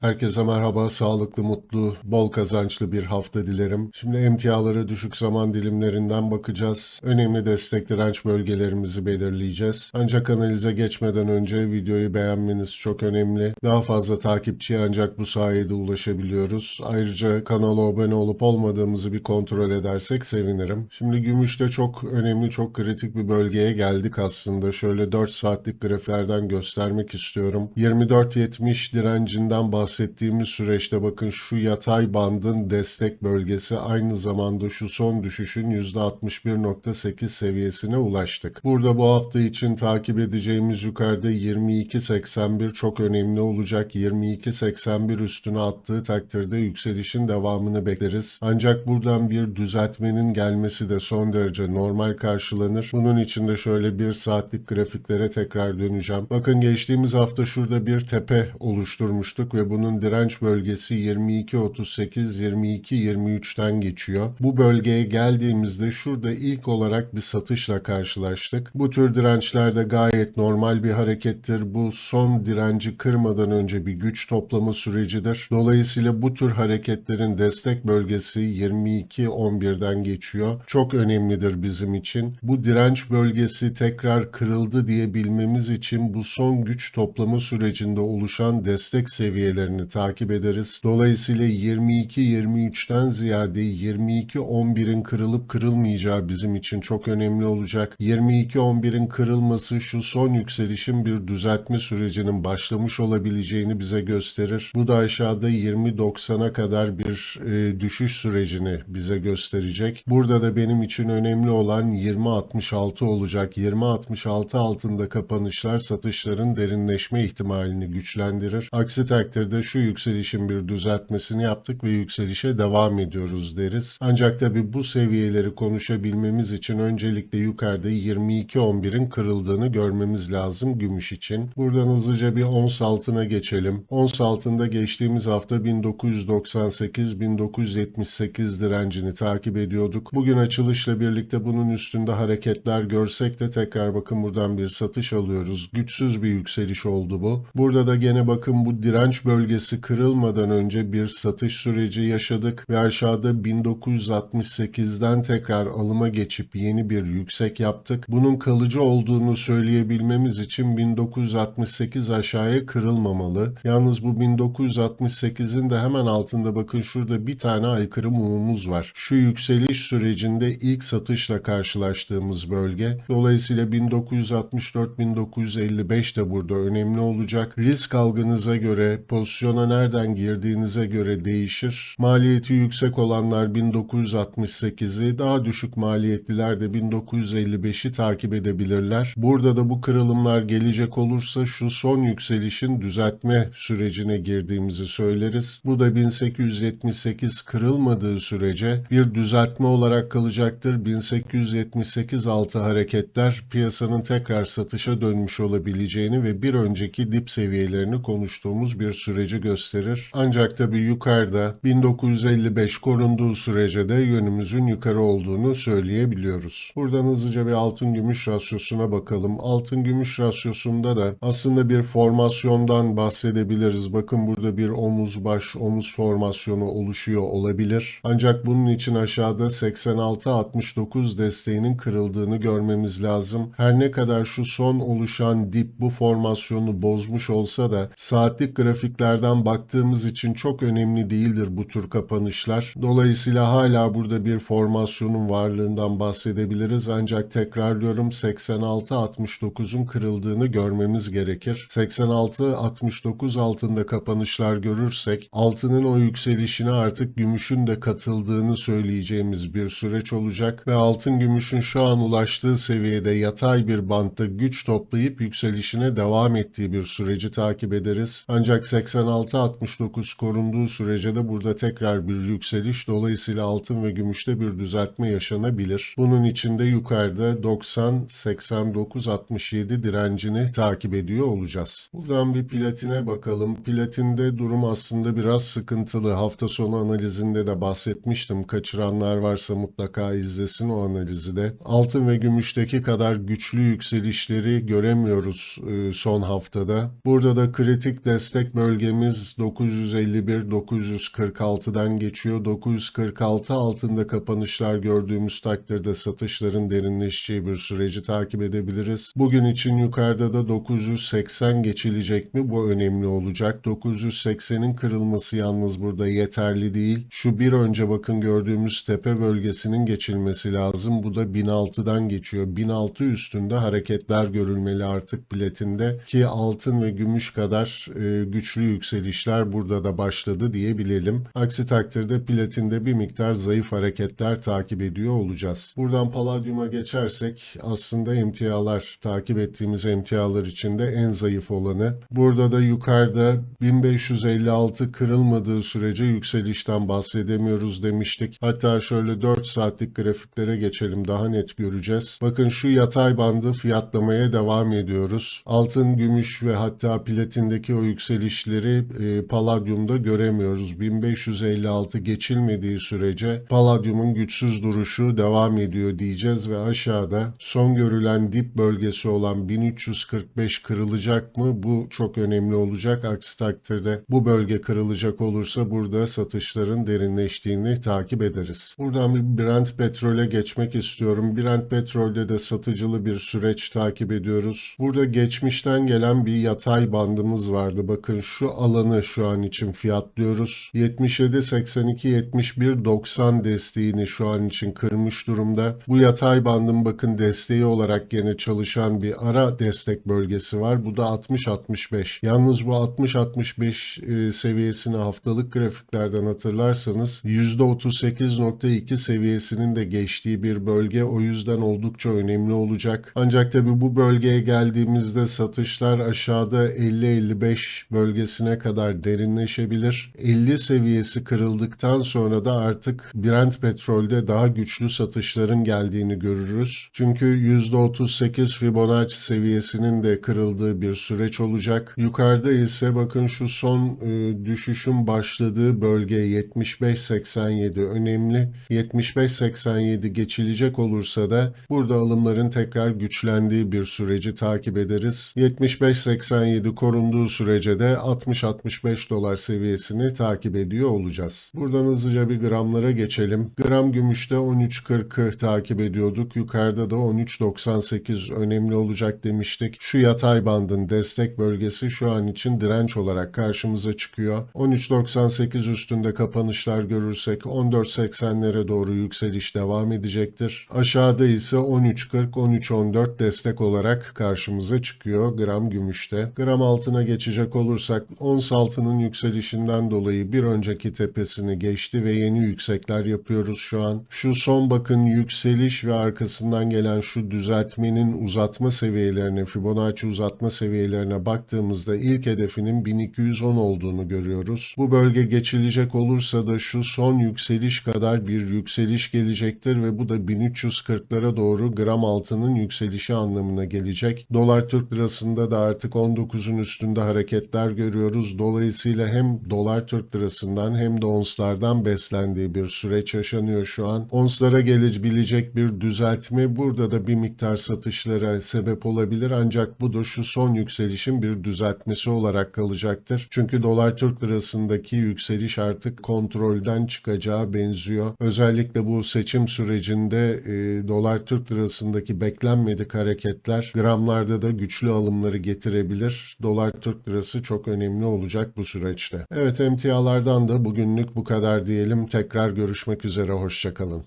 Herkese merhaba, sağlıklı, mutlu, bol kazançlı bir hafta dilerim. Şimdi emtialara düşük zaman dilimlerinden bakacağız. Önemli destek direnç bölgelerimizi belirleyeceğiz. Ancak analize geçmeden önce videoyu beğenmeniz çok önemli. Daha fazla takipçiye ancak bu sayede ulaşabiliyoruz. Ayrıca kanala abone olup olmadığımızı bir kontrol edersek sevinirim. Şimdi gümüşte çok önemli, çok kritik bir bölgeye geldik aslında. Şöyle 4 saatlik grafiklerden göstermek istiyorum. 24.70 direncinden bahsettiğimiz süreçte bakın şu yatay bandın destek bölgesi, aynı zamanda şu son düşüşün %61.8 seviyesine ulaştık. Burada bu hafta için takip edeceğimiz yukarıda 22.81 çok önemli olacak. 22.81 üstüne attığı takdirde yükselişin devamını bekleriz. Ancak buradan bir düzeltmenin gelmesi de son derece normal karşılanır. Bunun için de şöyle 1 saatlik grafiklere tekrar döneceğim. Bakın geçtiğimiz hafta şurada bir tepe oluşturmuştuk ve bunun direnç bölgesi 22.38-22.23'ten geçiyor. Bu bölgeye geldiğimizde şurada ilk olarak bir satışla karşılaştık. Bu tür dirençlerde gayet normal bir harekettir. Bu son direnci kırmadan önce bir güç toplama sürecidir. Dolayısıyla bu tür hareketlerin destek bölgesi 22.11'den geçiyor. Çok önemlidir bizim için. Bu direnç bölgesi tekrar kırıldı diye bilmemiz için bu son güç toplama sürecinde oluşan destek seviyelerini takip ederiz. Dolayısıyla 22-23'ten ziyade 22-11'in kırılıp kırılmayacağı bizim için çok önemli olacak. 22-11'in kırılması şu son yükselişin bir düzeltme sürecinin başlamış olabileceğini bize gösterir. Bu da aşağıda 20-90'a kadar bir düşüş sürecini bize gösterecek. Burada da benim için önemli olan 20-66 olacak. 20-66 altında kapanışlar satışların derinleşme ihtimalini güçlendirir. Aksi takdirde şu yükselişin bir düzeltmesini yaptık ve yükselişe devam ediyoruz deriz. Ancak tabi bu seviyeleri konuşabilmemiz için öncelikle yukarıda 22.11'in kırıldığını görmemiz lazım gümüş için. Buradan hızlıca bir ons altına geçelim. Ons altında geçtiğimiz hafta 1998-1978 direncini takip ediyorduk. Bugün açılışla birlikte bunun üstünde hareketler görsek de tekrar bakın buradan bir satış alıyoruz. Güçsüz bir yükseliş oldu bu. Burada da gene bakın bu direnç bölgesi kırılmadan önce bir satış süreci yaşadık ve aşağıda 1968'den tekrar alıma geçip yeni bir yüksek yaptık. Bunun kalıcı olduğunu söyleyebilmemiz için 1968 aşağıya kırılmamalı. Yalnız bu 1968'in de hemen altında bakın şurada bir tane aykırı mumumuz var. Şu yükseliş sürecinde ilk satışla karşılaştığımız bölge. Dolayısıyla 1964-1955 de burada önemli olacak. Risk algınıza göre, pozisyona nereden girdiğinize göre değişir. Maliyeti yüksek olanlar 1968'i, daha düşük maliyetliler de 1955'i takip edebilirler. Burada da bu kırılımlar gelecek olursa şu son yükselişin düzeltme sürecine girdiğimizi söyleriz. Bu da 1878 kırılmadığı sürece bir düzeltme olarak kalacaktır. 1878 altı hareketler piyasanın tekrar satışa dönmüş olabileceğini ve bir önceki dip seviyelerini konuştuğumuz bir süreci gösterir. Ancak tabii yukarıda 1955 korunduğu sürece de yönümüzün yukarı olduğunu söyleyebiliyoruz. Buradan hızlıca bir altın gümüş rasyosuna bakalım. Altın gümüş rasyosunda da aslında bir formasyondan bahsedebiliriz. Bakın burada bir omuz baş omuz formasyonu oluşuyor olabilir. Ancak bunun için aşağıda 86-69 desteğinin kırıldığını görmemiz lazım. Her ne kadar şu son oluşan dip bu formasyonu bozmuş olsa da saatlik grafiklerden baktığımız için çok önemli değildir bu tür kapanışlar. Dolayısıyla hala burada bir formasyonun varlığından bahsedebiliriz. Ancak tekrarlıyorum 86-69'un kırıldığını görmemiz gerekir. 86-69 altında kapanışlar görürsek altının o yükselişine artık gümüşün de katıldığını söyleyeceğimiz bir süreç olacak ve altın gümüşün şu an ulaştığı seviyede yatay bir bantta güç toplayıp yükselişine devam ettiği bir süreci takip ederiz. Ancak 86-69 korunduğu sürece de burada tekrar bir yükseliş, dolayısıyla altın ve gümüşte bir düzeltme yaşanabilir. Bunun için de yukarıda 90-89-67 direncini takip ediyor olacağız. Buradan bir platine bakalım. Platinde durum aslında biraz sıkıntılı. Hafta sonu analizinde de bahsetmiştim. Kaçıranlar varsa mutlaka izlesin o analizi de. Altın ve gümüşteki kadar güçlü yükselişleri göremiyoruz son haftada. Burada da kritik destek bölgesi bölgemiz 951-946'dan geçiyor. 946 altında kapanışlar gördüğümüz takdirde satışların derinleşeceği bir süreci takip edebiliriz. Bugün için yukarıda da 980 geçilecek mi? Bu önemli olacak. 980'in kırılması yalnız burada yeterli değil. Şu bir önce bakın gördüğümüz tepe bölgesinin geçilmesi lazım. Bu da 1006'dan geçiyor. 1006 üstünde hareketler görülmeli artık platinde ki altın ve gümüş kadar güçlü yükselişler burada da başladı diyebilelim. Aksi takdirde platinde bir miktar zayıf hareketler takip ediyor olacağız. Buradan paladyuma geçersek aslında emtialar, takip ettiğimiz emtialar içinde en zayıf olanı. Burada da yukarıda 1556 kırılmadığı sürece yükselişten bahsedemiyoruz demiştik. Hatta şöyle 4 saatlik grafiklere geçelim, daha net göreceğiz. Bakın şu yatay bandı fiyatlamaya devam ediyoruz. Altın, gümüş ve hatta platindeki o yükselişleri paladyumda göremiyoruz. 1556 geçilmediği sürece paladyumun güçsüz duruşu devam ediyor diyeceğiz ve aşağıda son görülen dip bölgesi olan 1345 kırılacak mı? Bu çok önemli olacak. Aksi takdirde bu bölge kırılacak olursa burada satışların derinleştiğini takip ederiz. Buradan bir Brent petrole geçmek istiyorum. Brent petrolde de satıcılı bir süreç takip ediyoruz. Burada geçmişten gelen bir yatay bandımız vardı. Bakın şu alanı şu an için fiyatlıyoruz. 77-82-71-90 desteğini şu an için kırmış durumda. Bu yatay bandın bakın desteği olarak gene çalışan bir ara destek bölgesi var. Bu da 60-65. Yalnız bu 60-65 seviyesini haftalık grafiklerden hatırlarsanız %38.2 seviyesinin de geçtiği bir bölge. O yüzden oldukça önemli olacak. Ancak tabi bu bölgeye geldiğimizde satışlar aşağıda 50-55 bölgesine kadar derinleşebilir. 50 seviyesi kırıldıktan sonra da artık Brent petrolde daha güçlü satışların geldiğini görürüz. Çünkü %38 Fibonacci seviyesinin de kırıldığı bir süreç olacak. Yukarıda ise bakın şu son düşüşün başladığı bölge 75-87 önemli. 75-87 geçilecek olursa da burada alımların tekrar güçlendiği bir süreci takip ederiz. 75-87 korunduğu sürece de 60-65 dolar seviyesini takip ediyor olacağız. Buradan hızlıca bir gramlara geçelim. Gram gümüşte 13.40'ı takip ediyorduk. Yukarıda da 13.98 önemli olacak demiştik. Şu yatay bandın destek bölgesi şu an için direnç olarak karşımıza çıkıyor. 13.98 üstünde kapanışlar görürsek 14.80'lere doğru yükseliş devam edecektir. Aşağıda ise 13.40-13.14 destek olarak karşımıza çıkıyor gram gümüşte. Gram altına geçecek olursak ons altının yükselişinden dolayı bir önceki tepesini geçti ve yeni yüksekler yapıyoruz şu an. Şu son bakın yükseliş ve arkasından gelen şu düzeltmenin uzatma seviyelerine, Fibonacci uzatma seviyelerine baktığımızda ilk hedefinin 1210 olduğunu görüyoruz. Bu bölge geçilecek olursa da şu son yükseliş kadar bir yükseliş gelecektir ve bu da 1340'lara doğru gram altının yükselişi anlamına gelecek. Dolar Türk lirasında da artık 19'un üstünde hareketler görüyoruz. Dolayısıyla hem dolar Türk lirasından hem de onslardan beslendiği bir süreç yaşanıyor şu an. Onslara gelebilecek bir düzeltme burada da bir miktar satışlara sebep olabilir ancak bu da şu son yükselişin bir düzeltmesi olarak kalacaktır. Çünkü dolar Türk lirasındaki yükseliş artık kontrolden çıkacağı benziyor. Özellikle bu seçim sürecinde dolar Türk lirasındaki beklenmedik hareketler gramlarda da güçlü alımları getirebilir. Dolar Türk lirası çok önemli olacak bu süreçte. Evet, emtialardan da bugünlük bu kadar diyelim. Tekrar görüşmek üzere, hoşça kalın.